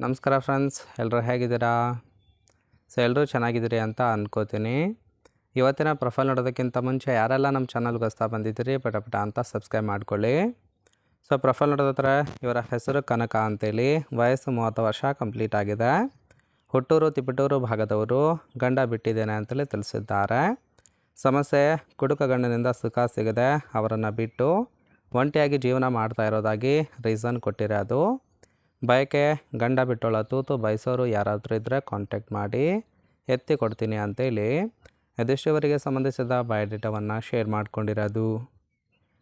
ನಮಸ್ಕಾರ ಫ್ರೆಂಡ್ಸ್, ಎಲ್ಲರೂ ಹೇಗಿದ್ದೀರಾ? ಎಲ್ಲರೂ ಚೆನ್ನಾಗಿದ್ದೀರಿ ಅಂತ ಅಂದ್ಕೋತೀನಿ. ಇವತ್ತಿನ ಪ್ರೊಫೈಲ್ ನೋಡೋದಕ್ಕಿಂತ ಮುಂಚೆ ಯಾರೆಲ್ಲ ನಮ್ಮ ಚಾನಲ್ಗೆ ಹೊಸ್ತಾ ಬಂದಿದ್ದೀರಿ ಪಟ ಅಂತ ಸಬ್ಸ್ಕ್ರೈಬ್ ಮಾಡ್ಕೊಳ್ಳಿ. ಪ್ರೊಫೈಲ್ ನೋಡೋದತ್ರ ಇವರ ಹೆಸರು ಕನಕ ಅಂತೇಳಿ, ವಯಸ್ಸು 30 ವರ್ಷ ಕಂಪ್ಲೀಟ್ ಆಗಿದೆ. ಹುಟ್ಟೂರು ತಿಪಟೂರು ಭಾಗದವರು, ಗಂಡ ಬಿಟ್ಟಿದ್ದೇನೆ ಅಂತೇಳಿ ತಿಳಿಸಿದ್ದಾರೆ. ಸಮಸ್ಯೆ ಕುಡುಕ ಗಂಡನಿಂದ ಸುಖ ಸಿಗದೆ ಅವರನ್ನು ಬಿಟ್ಟು ಒಂಟಿಯಾಗಿ ಜೀವನ ಮಾಡ್ತಾ ಇರೋದಾಗಿ ರೀಸನ್ ಕೊಟ್ಟಿರೋದು. ಬಯಕೆ ಗಂಡ ಬಿಟ್ಟೋಳ ತೂತು ಬಯಸೋರು ಯಾರಾದರೂ ಇದ್ದರೆ ಕಾಂಟ್ಯಾಕ್ಟ್ ಮಾಡಿ ಎತ್ತಿ ಕೊಡ್ತೀನಿ ಅಂತೇಳಿ ಇದಿಷ್ಟುವರೆಗೆ ಸಂಬಂಧಿಸಿದ ಬಯೋಡೇಟಾವನ್ನು ಶೇರ್ ಮಾಡ್ಕೊಂಡಿರೋದು.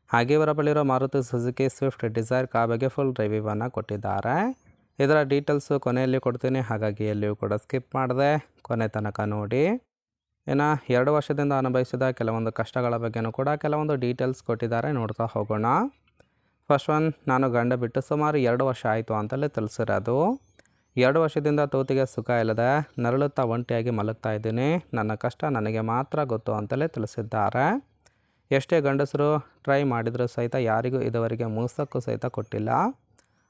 ಹಾಗೆ ಇವರ ಬಳಿರೋ Maruti Suzuki Swift Dzire car ಬಗ್ಗೆ ಫುಲ್ ರಿವ್ಯೂವನ್ನು ಕೊಟ್ಟಿದ್ದಾರೆ. ಇದರ ಡೀಟೇಲ್ಸು ಕೊನೆಯಲ್ಲಿ ಕೊಡ್ತೀನಿ, ಹಾಗಾಗಿ ಎಲ್ಲಿಯೂ ಕೂಡ ಸ್ಕಿಪ್ ಮಾಡಿದೆ ಕೊನೆ ತನಕ ನೋಡಿ. ಇನ್ನು 2 ವರ್ಷದಿಂದ ಅನುಭವಿಸಿದ ಕೆಲವೊಂದು ಕಷ್ಟಗಳ ಬಗ್ಗೆನೂ ಕೂಡ ಕೆಲವೊಂದು ಡೀಟೇಲ್ಸ್ ಕೊಟ್ಟಿದ್ದಾರೆ, ನೋಡ್ತಾ ಹೋಗೋಣ. ಫಸ್ಟ್ ಒನ್, ನಾನು ಗಂಡ ಬಿಟ್ಟು ಸುಮಾರು 2 ವರ್ಷ ಆಯಿತು ಅಂತಲೇ ತಿಳಿಸಿರೋದು. 2 ವರ್ಷದಿಂದ ತೂತಿಗೆ ಸುಖ ಇಲ್ಲದೆ ನರಳುತ್ತಾ ಒಂಟಿಯಾಗಿ ಮಲಗ್ತಾ ಇದ್ದೀನಿ. ನನ್ನ ಕಷ್ಟ ನನಗೆ ಮಾತ್ರ ಗೊತ್ತು ಅಂತಲೇ ತಿಳಿಸಿದ್ದಾರೆ. ಎಷ್ಟೇ ಗಂಡಸರು ಟ್ರೈ ಮಾಡಿದರೂ ಸಹಿತ ಯಾರಿಗೂ ಇದುವರೆಗೆ ಮೂಸಕ್ಕೂ ಸಹಿತ ಕೊಟ್ಟಿಲ್ಲ.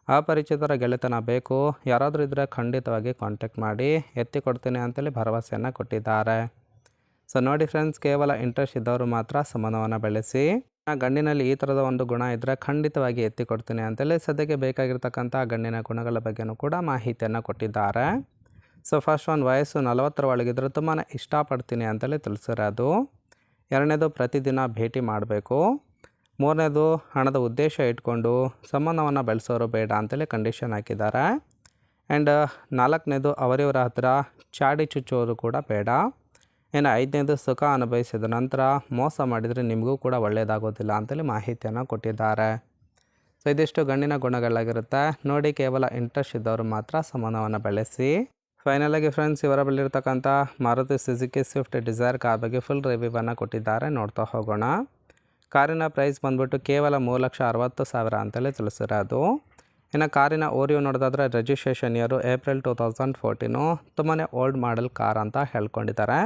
ಅಪರಿಚಿತರ ಗೆಳೆತನ ಬೇಕು, ಯಾರಾದರೂ ಇದ್ದರೆ ಖಂಡಿತವಾಗಿ ಕಾಂಟ್ಯಾಕ್ಟ್ ಮಾಡಿ ಎತ್ತಿ ಕೊಡ್ತೀನಿ ಅಂತೇಳಿ ಭರವಸೆಯನ್ನು ಕೊಟ್ಟಿದ್ದಾರೆ. ನೋಡಿ ಫ್ರೆಂಡ್ಸ್, ಕೇವಲ ಇಂಟ್ರೆಸ್ಟ್ ಇದ್ದವರು ಮಾತ್ರ ಸಂಬಂಧವನ್ನು ಬೆಳೆಸಿ. ಗಂಡಿನಲ್ಲಿ ಈ ಥರದ ಒಂದು ಗುಣ ಇದ್ದರೆ ಖಂಡಿತವಾಗಿ ಎತ್ತಿ ಕೊಡ್ತೀನಿ ಅಂತೇಳಿ ಸದ್ಯಕ್ಕೆ ಬೇಕಾಗಿರ್ತಕ್ಕಂಥ ಗಂಡಿನ ಗುಣಗಳ ಬಗ್ಗೆನೂ ಕೂಡ ಮಾಹಿತಿಯನ್ನು ಕೊಟ್ಟಿದ್ದಾರೆ. ಫಸ್ಟ್ ಒನ್, ವಯಸ್ಸು 40ರ ಒಳಗಿದ್ರೆ ತುಂಬಾ ಇಷ್ಟಪಡ್ತೀನಿ ಅಂತೇಳಿ ತಿಳಿಸಿರೋದು. 2ನೇದು, ಪ್ರತಿದಿನ ಭೇಟಿ ಮಾಡಬೇಕು. 3ನೇದು, ಹಣದ ಉದ್ದೇಶ ಇಟ್ಕೊಂಡು ಸಂಬಂಧವನ್ನು ಬೆಳೆಸೋರು ಬೇಡ ಅಂತೇಳಿ ಕಂಡೀಷನ್ ಹಾಕಿದ್ದಾರೆ. ಆ್ಯಂಡ್ 4ನೇದು, ಅವರಿವರ ಹತ್ರ ಚಾಡಿ ಚುಚ್ಚೋರು ಕೂಡ ಬೇಡ. ಇನ್ನು 5ನೇದು, ಸುಖ ಅನುಭವಿಸಿದ ನಂತರ ಮೋಸ ಮಾಡಿದರೆ ನಿಮಗೂ ಕೂಡ ಒಳ್ಳೆಯದಾಗೋದಿಲ್ಲ ಅಂತೇಳಿ ಮಾಹಿತಿಯನ್ನು ಕೊಟ್ಟಿದ್ದಾರೆ. ಇದಿಷ್ಟು ಗಂಡಿನ ಗುಣಗಳಾಗಿರುತ್ತೆ. ನೋಡಿ, ಕೇವಲ ಇಂಟ್ರೆಸ್ಟ್ ಇದ್ದವರು ಮಾತ್ರ ಸಂಬಂಧವನ್ನು ಬೆಳೆಸಿ. ಫೈನಲಾಗಿ ಫ್ರೆಂಡ್ಸ್, ಇವರ ಬಳಿರ್ತಕ್ಕಂಥ Maruti Suzuki Swift Dzire car ಬಗ್ಗೆ ಫುಲ್ ರಿವ್ಯೂವನ್ನು ಕೊಟ್ಟಿದ್ದಾರೆ, ನೋಡ್ತಾ ಹೋಗೋಣ. ಕಾರಿನ ಪ್ರೈಸ್ ಬಂದ್ಬಿಟ್ಟು ಕೇವಲ 3,60,000 ಅಂತೇಳಿ ತಿಳಿಸಿರೋದು. ಇನ್ನು ಕಾರಿನ ಓರಿಯೋ ನೋಡೋದಾದರೆ ರಿಜಿಸ್ಟ್ರೇಷನ್ ಇಯರು ಏಪ್ರಿಲ್ 2014, ತುಂಬಾ ಓಲ್ಡ್ ಮಾಡೆಲ್ ಕಾರ್ ಅಂತ ಹೇಳ್ಕೊಂಡಿದ್ದಾರೆ.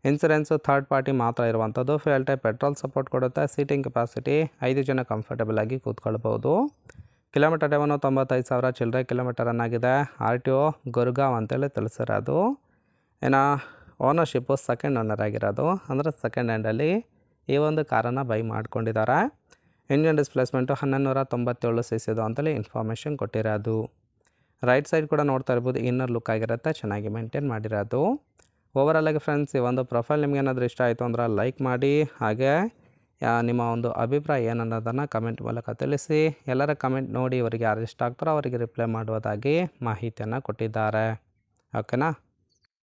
ಇನ್ಸೂರೆನ್ಸು ಥರ್ಡ್ ಪಾರ್ಟಿ ಮಾತ್ರ ಇರುವಂಥದ್ದು. ಫ್ಯೂಯಲ್ ಟೈಪ್ ಪೆಟ್ರೋಲ್ ಸಪೋರ್ಟ್ ಕೊಡುತ್ತೆ. ಸೀಟಿಂಗ್ ಕೆಪಾಸಿಟಿ 5 ಜನ ಕಂಫರ್ಟಬಲ್ ಆಗಿ ಕೂತ್ಕೊಳ್ಬೋದು. ಕಿಲೋಮೀಟರ್ ಡ್ರೈವನು 95,000 ಚಿಲ್ಲರೆ ಕಿಲೋಮೀಟರ್ ಆಗಿದೆ. RTO ಗುರ್ಗಾಂವ್ ಅಂತೇಳಿ ತಿಳಿಸಿರೋದು. ಇನ್ನು ಓನರ್ಶಿಪ್ಪು ಸೆಕೆಂಡ್ ಓನರ್ ಆಗಿರೋದು, ಅಂದರೆ ಸೆಕೆಂಡ್ ಹ್ಯಾಂಡಲ್ಲಿ ಈ ಒಂದು ಕಾರನ್ನು ಬೈ ಮಾಡ್ಕೊಂಡಿದ್ದಾರೆ. ಇಂಜಿನ್ ಡಿಸ್ಪ್ಲೇಸ್ಮೆಂಟು 1197 cc ಅಂತೇಳಿ ಇನ್ಫಾರ್ಮೇಷನ್ ಕೊಟ್ಟಿರೋದು. ರೈಟ್ ಸೈಡ್ ಕೂಡ ನೋಡ್ತಾ ಇರ್ಬೋದು, ಇನ್ನರ್ ಲುಕ್ ಆಗಿರುತ್ತೆ, ಚೆನ್ನಾಗಿ ಮೇಂಟೈನ್ ಮಾಡಿರೋದು. ಓವರಾಲಾಗಿ ಫ್ರೆಂಡ್ಸ್, ಈ ಒಂದು ಪ್ರೊಫೈಲ್ ನಿಮಗೆ ಏನಾದರೂ ಇಷ್ಟ ಆಯಿತು ಅಂದ್ರೆ ಲೈಕ್ ಮಾಡಿ. ಹಾಗೆ ನಿಮ್ಮ ಒಂದು ಅಭಿಪ್ರಾಯ ಏನನ್ನೋದನ್ನು ಕಮೆಂಟ್ ಮೂಲಕ ತಿಳಿಸಿ. ಎಲ್ಲರ ಕಮೆಂಟ್ ನೋಡಿ ಇವರಿಗೆ ಯಾರು ಇಷ್ಟ ಆಗ್ತಾರೋ ಅವರಿಗೆ ರಿಪ್ಲೈ ಮಾಡುವುದಾಗಿ ಮಾಹಿತಿಯನ್ನು ಕೊಟ್ಟಿದ್ದಾರೆ. ಓಕೆನಾ?